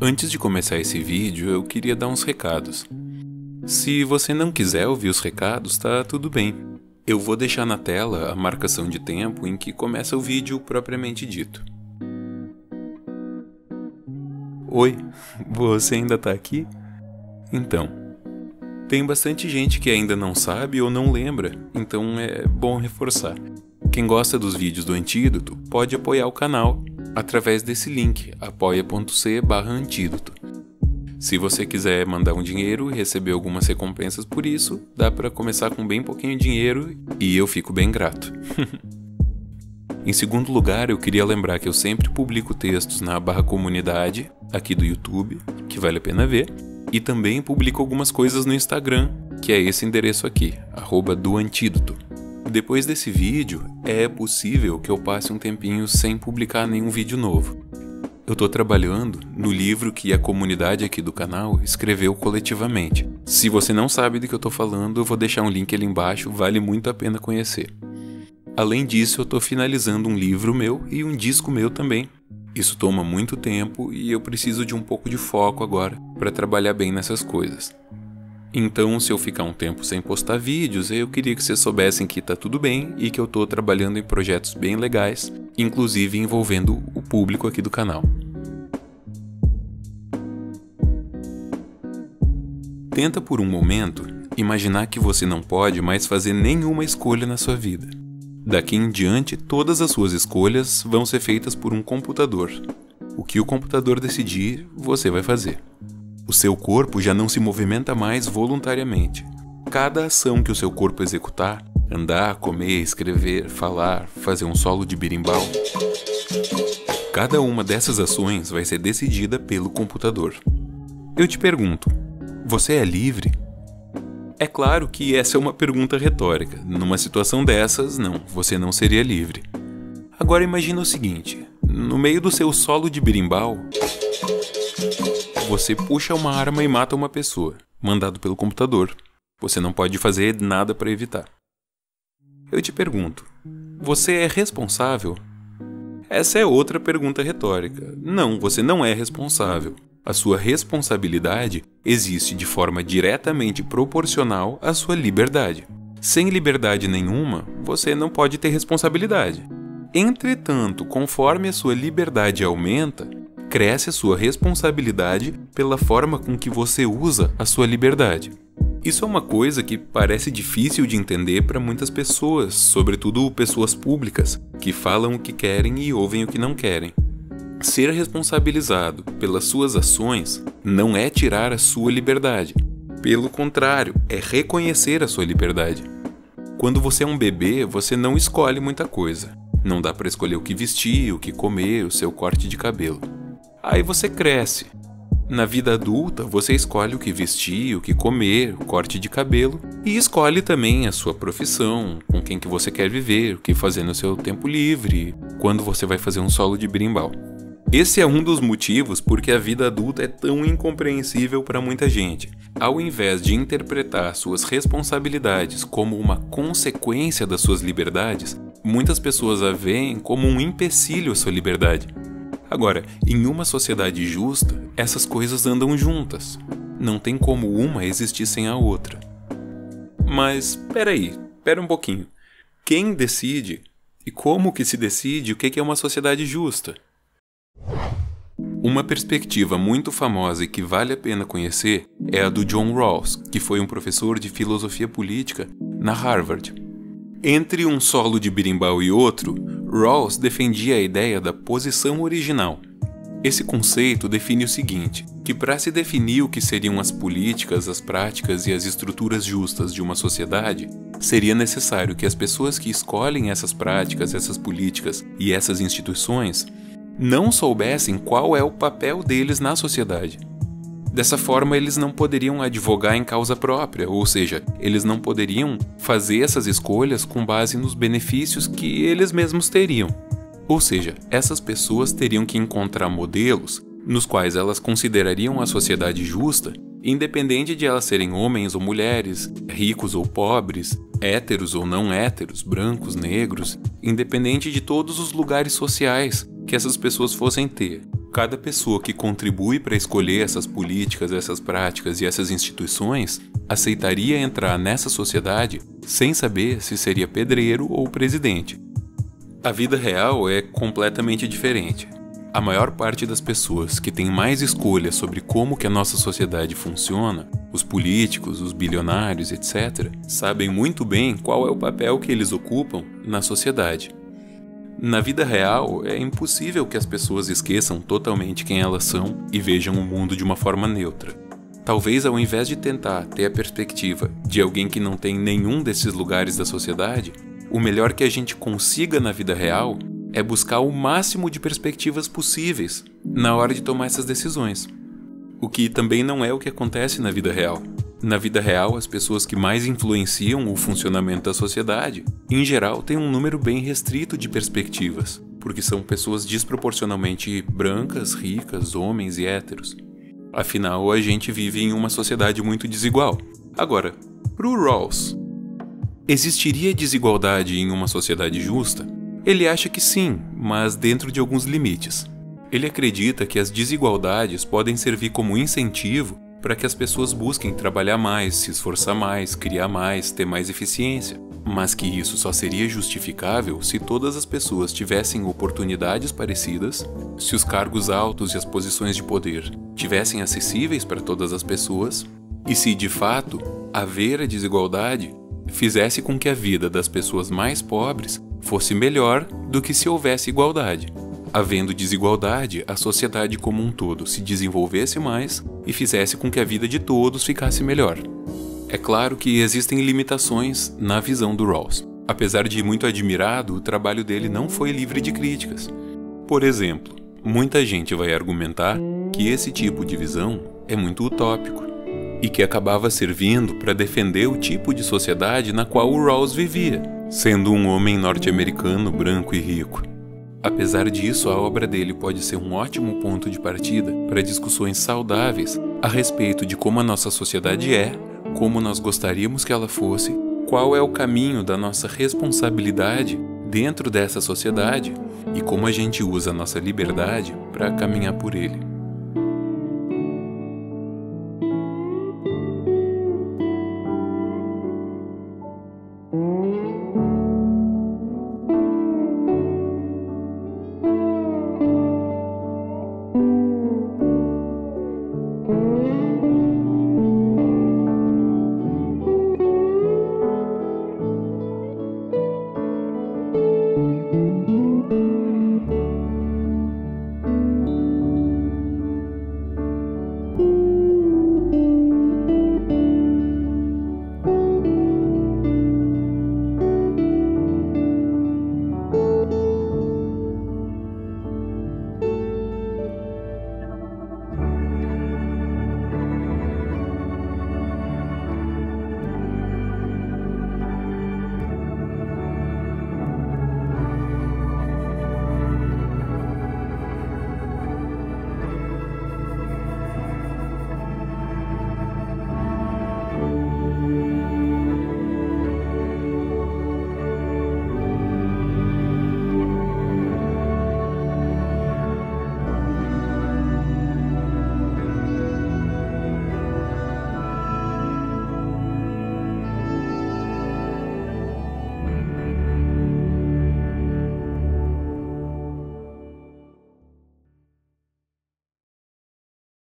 Antes de começar esse vídeo, eu queria dar uns recados. Se você não quiser ouvir os recados, tá tudo bem. Eu vou deixar na tela a marcação de tempo em que começa o vídeo propriamente dito. Oi, você ainda tá aqui? Então, tem bastante gente que ainda não sabe ou não lembra, então é bom reforçar. Quem gosta dos vídeos do Antídoto pode apoiar o canal através desse link, apoia.c/antídoto. Se você quiser mandar um dinheiro e receber algumas recompensas por isso, dá para começar com bem pouquinho dinheiro e eu fico bem grato. Em segundo lugar, eu queria lembrar que eu sempre publico textos na /comunidade aqui do YouTube, que vale a pena ver, e também publico algumas coisas no Instagram, que é esse endereço aqui, @doantídoto. Depois desse vídeo, é possível que eu passe um tempinho sem publicar nenhum vídeo novo. Eu tô trabalhando no livro que a comunidade aqui do canal escreveu coletivamente. Se você não sabe do que eu tô falando, eu vou deixar um link ali embaixo, vale muito a pena conhecer. Além disso, eu tô finalizando um livro meu e um disco meu também. Isso toma muito tempo e eu preciso de um pouco de foco agora para trabalhar bem nessas coisas. Então, se eu ficar um tempo sem postar vídeos, eu queria que vocês soubessem que tá tudo bem e que eu tô trabalhando em projetos bem legais, inclusive envolvendo o público aqui do canal. Tenta por um momento imaginar que você não pode mais fazer nenhuma escolha na sua vida. Daqui em diante, todas as suas escolhas vão ser feitas por um computador. O que o computador decidir, você vai fazer. O seu corpo já não se movimenta mais voluntariamente. Cada ação que o seu corpo executar, andar, comer, escrever, falar, fazer um solo de berimbau, cada uma dessas ações vai ser decidida pelo computador. Eu te pergunto, você é livre? É claro que essa é uma pergunta retórica. Numa situação dessas, não, você não seria livre. Agora imagina o seguinte, no meio do seu solo de berimbau, você puxa uma arma e mata uma pessoa, mandado pelo computador. Você não pode fazer nada para evitar. Eu te pergunto, você é responsável? Essa é outra pergunta retórica. Não, você não é responsável. A sua responsabilidade existe de forma diretamente proporcional à sua liberdade. Sem liberdade nenhuma, você não pode ter responsabilidade. Entretanto, conforme a sua liberdade aumenta, cresce a sua responsabilidade pela forma com que você usa a sua liberdade. Isso é uma coisa que parece difícil de entender para muitas pessoas, sobretudo pessoas públicas, que falam o que querem e ouvem o que não querem. Ser responsabilizado pelas suas ações não é tirar a sua liberdade. Pelo contrário, é reconhecer a sua liberdade. Quando você é um bebê, você não escolhe muita coisa. Não dá para escolher o que vestir, o que comer, o seu corte de cabelo. Aí você cresce. Na vida adulta, você escolhe o que vestir, o que comer, o corte de cabelo e escolhe também a sua profissão, com quem que você quer viver, o que fazer no seu tempo livre, quando você vai fazer um solo de berimbau. Esse é um dos motivos porque a vida adulta é tão incompreensível para muita gente. Ao invés de interpretar suas responsabilidades como uma consequência das suas liberdades, muitas pessoas a veem como um empecilho à sua liberdade. Agora, em uma sociedade justa, essas coisas andam juntas. Não tem como uma existir sem a outra. Mas, pera um pouquinho. Quem decide e como que se decide o que é uma sociedade justa? Uma perspectiva muito famosa e que vale a pena conhecer é a do John Rawls, que foi um professor de filosofia política na Harvard. Entre um solo de berimbau e outro, Rawls defendia a ideia da posição original. Esse conceito define o seguinte, que para se definir o que seriam as políticas, as práticas e as estruturas justas de uma sociedade, seria necessário que as pessoas que escolhem essas práticas, essas políticas e essas instituições não soubessem qual é o papel deles na sociedade. Dessa forma, eles não poderiam advogar em causa própria, ou seja, eles não poderiam fazer essas escolhas com base nos benefícios que eles mesmos teriam. Ou seja, essas pessoas teriam que encontrar modelos nos quais elas considerariam a sociedade justa, independente de elas serem homens ou mulheres, ricos ou pobres, héteros ou não héteros, brancos, negros, independente de todos os lugares sociais que essas pessoas fossem ter. Cada pessoa que contribui para escolher essas políticas, essas práticas e essas instituições aceitaria entrar nessa sociedade sem saber se seria pedreiro ou presidente. A vida real é completamente diferente. A maior parte das pessoas que tem mais escolha sobre como que a nossa sociedade funciona, os políticos, os bilionários, etc., sabem muito bem qual é o papel que eles ocupam na sociedade. Na vida real, é impossível que as pessoas esqueçam totalmente quem elas são e vejam o mundo de uma forma neutra. Talvez ao invés de tentar ter a perspectiva de alguém que não tem nenhum desses lugares da sociedade, o melhor que a gente consiga na vida real é buscar o máximo de perspectivas possíveis na hora de tomar essas decisões. O que também não é o que acontece na vida real. Na vida real, as pessoas que mais influenciam o funcionamento da sociedade, em geral, têm um número bem restrito de perspectivas, porque são pessoas desproporcionalmente brancas, ricas, homens e héteros. Afinal, a gente vive em uma sociedade muito desigual. Agora, pro Rawls, existiria desigualdade em uma sociedade justa? Ele acha que sim, mas dentro de alguns limites. Ele acredita que as desigualdades podem servir como incentivo para que as pessoas busquem trabalhar mais, se esforçar mais, criar mais, ter mais eficiência, mas que isso só seria justificável se todas as pessoas tivessem oportunidades parecidas, se os cargos altos e as posições de poder tivessem acessíveis para todas as pessoas, e se, de fato, haver a desigualdade fizesse com que a vida das pessoas mais pobres fosse melhor do que se houvesse igualdade. Havendo desigualdade, a sociedade como um todo se desenvolvesse mais e fizesse com que a vida de todos ficasse melhor. É claro que existem limitações na visão do Rawls. Apesar de muito admirado, o trabalho dele não foi livre de críticas. Por exemplo, muita gente vai argumentar que esse tipo de visão é muito utópico e que acabava servindo para defender o tipo de sociedade na qual o Rawls vivia, sendo um homem norte-americano branco e rico. Apesar disso, a obra dele pode ser um ótimo ponto de partida para discussões saudáveis a respeito de como a nossa sociedade é, como nós gostaríamos que ela fosse, qual é o caminho da nossa responsabilidade dentro dessa sociedade e como a gente usa a nossa liberdade para caminhar por ele.